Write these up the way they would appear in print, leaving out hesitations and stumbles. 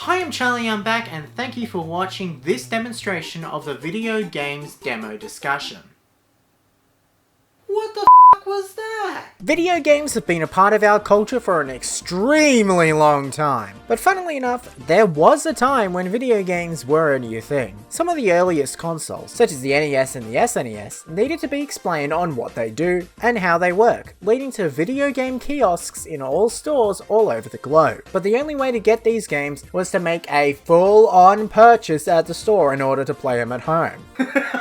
Hi, I'm Charlie, I'm back, and thank you for watching this demonstration of the video games demo discussion. What the f*** was that? Video games have been a part of our culture for an extremely long time. But funnily enough, there was a time when video games were a new thing. Some of the earliest consoles, such as the NES and the SNES, needed to be explained on what they do and how they work, leading to video game kiosks in all stores all over the globe. But the only way to get these games was to make a full-on purchase at the store in order to play them at home.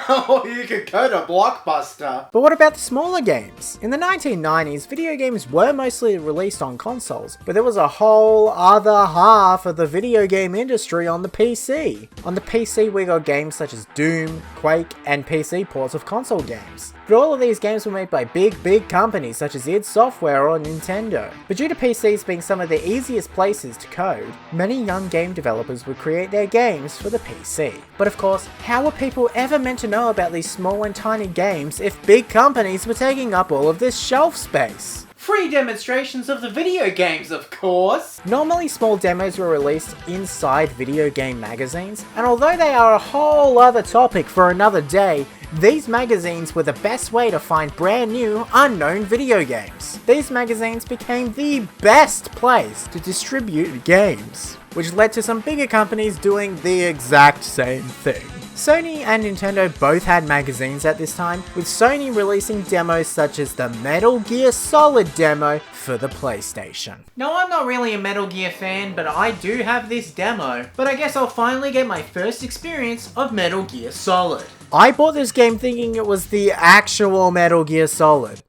Oh, you could go to Blockbuster. But what about the smaller games? In the 1990s, video games were mostly released on consoles, but there was a whole other half of the video game industry on the PC. On the PC, we got games such as Doom, Quake, and PC ports of console games. But all of these games were made by big companies such as id Software or Nintendo. But due to PCs being some of the easiest places to code, many young game developers would create their games for the PC. But of course, how were people ever meant to know about these small and tiny games if big companies were taking up all of this shelf space? Free demonstrations of the video games, of course! Normally small demos were released inside video game magazines, and although they are a whole other topic for another day, these magazines were the best way to find brand new, unknown video games. These magazines became the best place to distribute games, which led to some bigger companies doing the exact same thing. Sony and Nintendo both had magazines at this time, with Sony releasing demos such as the Metal Gear Solid demo for the PlayStation. Now, I'm not really a Metal Gear fan, but I do have this demo. But I guess I'll finally get my first experience of Metal Gear Solid. I bought this game thinking it was the actual Metal Gear Solid.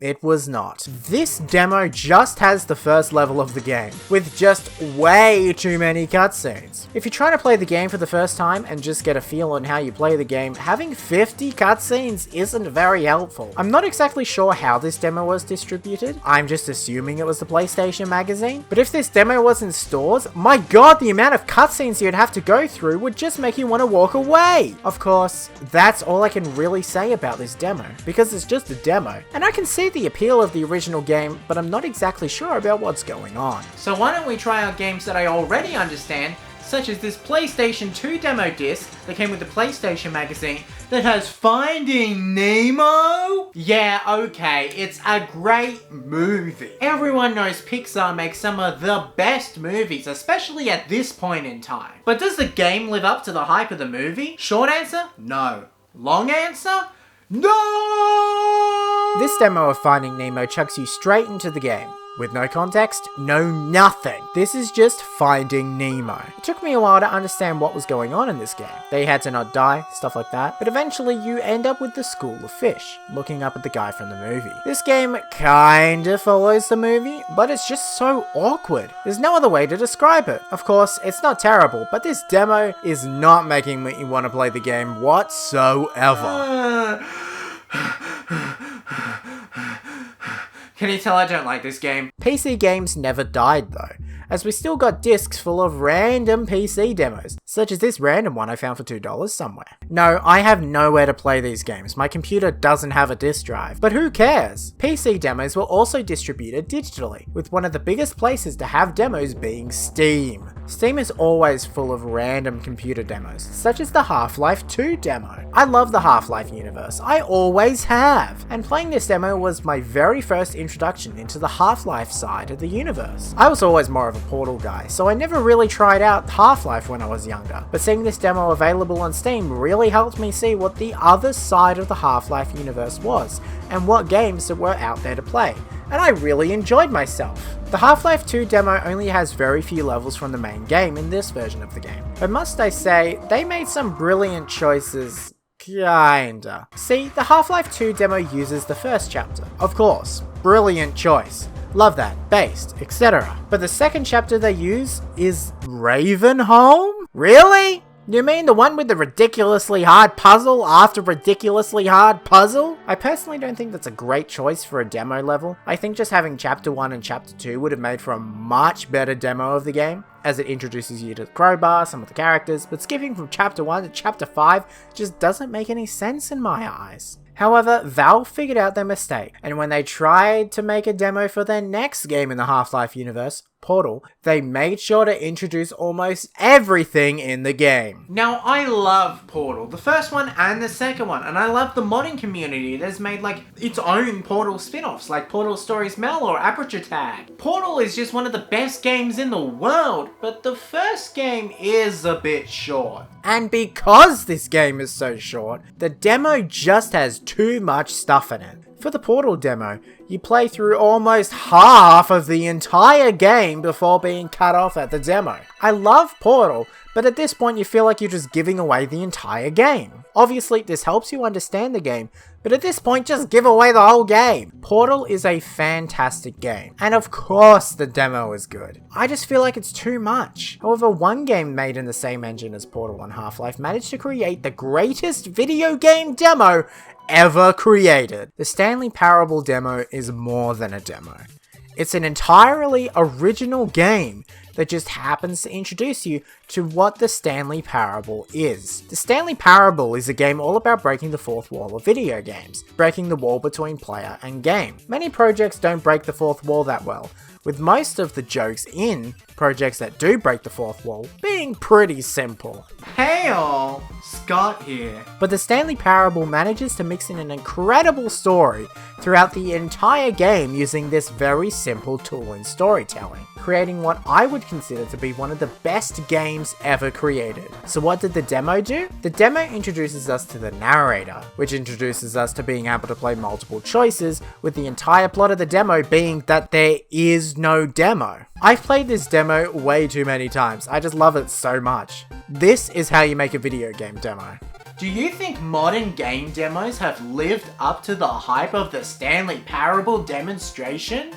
It was not. This demo just has the first level of the game, with just way too many cutscenes. If you're trying to play the game for the first time and just get a feel on how you play the game, having 50 cutscenes isn't very helpful. I'm not exactly sure how this demo was distributed. I'm just assuming it was the PlayStation magazine. But if this demo was in stores, my god, the amount of cutscenes you'd have to go through would just make you want to walk away. Of course, that's all I can really say about this demo, because it's just a demo, and I can see the appeal of the original game, but I'm not exactly sure about what's going on. So why don't we try out games that I already understand, such as this PlayStation 2 demo disc that came with the PlayStation magazine that has Finding Nemo? Yeah, okay, it's a great movie. Everyone knows Pixar makes some of the best movies, especially at this point in time. But does the game live up to the hype of the movie? Short answer, no. Long answer, no! This demo of Finding Nemo chucks you straight into the game. With no context, no nothing. This is just Finding Nemo. It took me a while to understand what was going on in this game. They had to not die, stuff like that, but eventually you end up with the school of fish, looking up at the guy from the movie. This game kinda follows the movie, but it's just so awkward. There's no other way to describe it. Of course, it's not terrible, but this demo is not making me want to play the game whatsoever. Can you tell I don't like this game? PC games never died though, as we still got discs full of random PC demos, such as this random one I found for $2 somewhere. No, I have nowhere to play these games. My computer doesn't have a disk drive, but who cares? PC demos were also distributed digitally, with one of the biggest places to have demos being Steam. Steam is always full of random computer demos, such as the Half-Life 2 demo. I love the Half-Life universe, I always have, and playing this demo was my very first introduction into the Half-Life side of the universe. I was always more of a Portal guy, so I never really tried out Half-Life when I was younger, but seeing this demo available on Steam really helped me see what the other side of the Half-Life universe was, and what games that were out there to play, and I really enjoyed myself. The Half-Life 2 demo only has very few levels from the main game in this version of the game, but must I say, they made some brilliant choices. Kinda. See, the Half-Life 2 demo uses the first chapter. Of course, brilliant choice. Love that, based, etc. But the second chapter they use is Ravenholm? Really? You mean the one with the ridiculously hard puzzle after ridiculously hard puzzle? I personally don't think that's a great choice for a demo level. I think just having chapter 1 and chapter 2 would have made for a much better demo of the game, as it introduces you to the crowbar, some of the characters, but skipping from chapter 1 to chapter 5 just doesn't make any sense in my eyes. However, Valve figured out their mistake, and when they tried to make a demo for their next game in the Half-Life universe, Portal, they made sure to introduce almost everything in the game. Now, I love Portal, the first one and the second one, and I love the modding community that's made like its own Portal spin-offs, like Portal Stories Mel or Aperture Tag. Portal is just one of the best games in the world, but the first game is a bit short. And because this game is so short, the demo just has too much stuff in it. For the Portal demo, you play through almost half of the entire game before being cut off at the demo. I love Portal, but at this point you feel like you're just giving away the entire game. Obviously this helps you understand the game, but at this point just give away the whole game. Portal is a fantastic game, and of course the demo is good. I just feel like it's too much. However, one game made in the same engine as Portal and Half-Life managed to create the greatest video game demo ever created. The Stanley Parable demo is more than a demo. It's an entirely original game that just happens to introduce you to what the Stanley Parable is. The Stanley Parable is a game all about breaking the fourth wall of video games, breaking the wall between player and game. Many projects don't break the fourth wall that well, with most of the jokes in projects that do break the fourth wall being pretty simple. Hey all, Scott here. But the Stanley Parable manages to mix in an incredible story throughout the entire game using this very simple tool in storytelling, creating what I would consider to be one of the best games ever created. So what did the demo do? The demo introduces us to the narrator, which introduces us to being able to play multiple choices, with the entire plot of the demo being that there is no demo. I've played this demo way too many times. I just love it so much. This is how you make a video game demo. Do you think modern game demos have lived up to the hype of the Stanley Parable demonstration?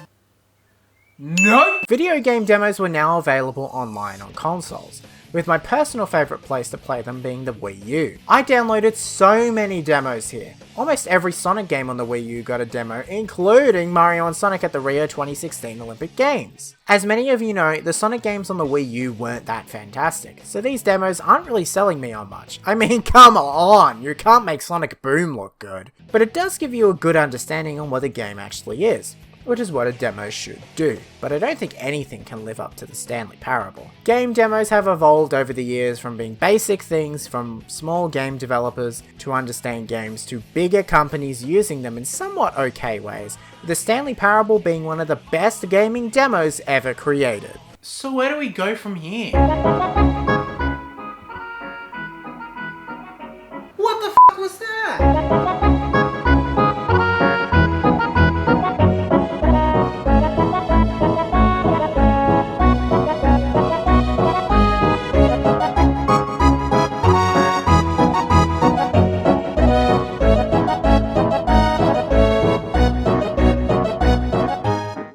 No! Video game demos were now available online on consoles, with my personal favourite place to play them being the Wii U. I downloaded so many demos here. Almost every Sonic game on the Wii U got a demo, including Mario and Sonic at the Rio 2016 Olympic Games. As many of you know, the Sonic games on the Wii U weren't that fantastic, so these demos aren't really selling me on much. I mean, come on, you can't make Sonic Boom look good. But it does give you a good understanding on what the game actually is, which is what a demo should do. But I don't think anything can live up to the Stanley Parable. Game demos have evolved over the years from being basic things from small game developers to understand games to bigger companies using them in somewhat okay ways, with the Stanley Parable being one of the best gaming demos ever created. So where do we go from here?